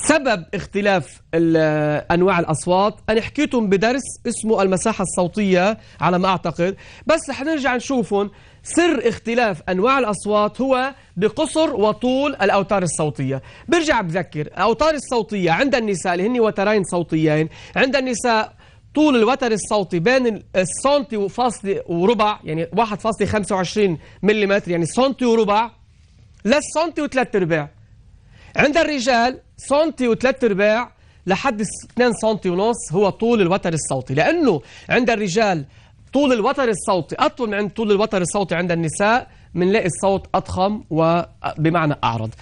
سبب اختلاف أنواع الأصوات أنا حكيتهم بدرس اسمه المساحة الصوتية على ما أعتقد، بس رح نرجع نشوفهم. سر اختلاف أنواع الأصوات هو بقصر وطول الأوتار الصوتية. برجع بذكر الأوتار الصوتية عند النساء اللي هن وترين صوتيين، عند النساء طول الوتر الصوتي بين السنتي وفاصلة وربع، يعني 1.25 ملم، يعني سنتي وربع للسنتي وثلاث ارباع. عند الرجال سنتي وثلاث ارباع لحد 2 سنتي ونص هو طول الوتر الصوتي، لأنه عند الرجال طول الوتر الصوتي أطول من طول الوتر الصوتي عند النساء، بنلاقي الصوت أضخم وبمعنى أعرض.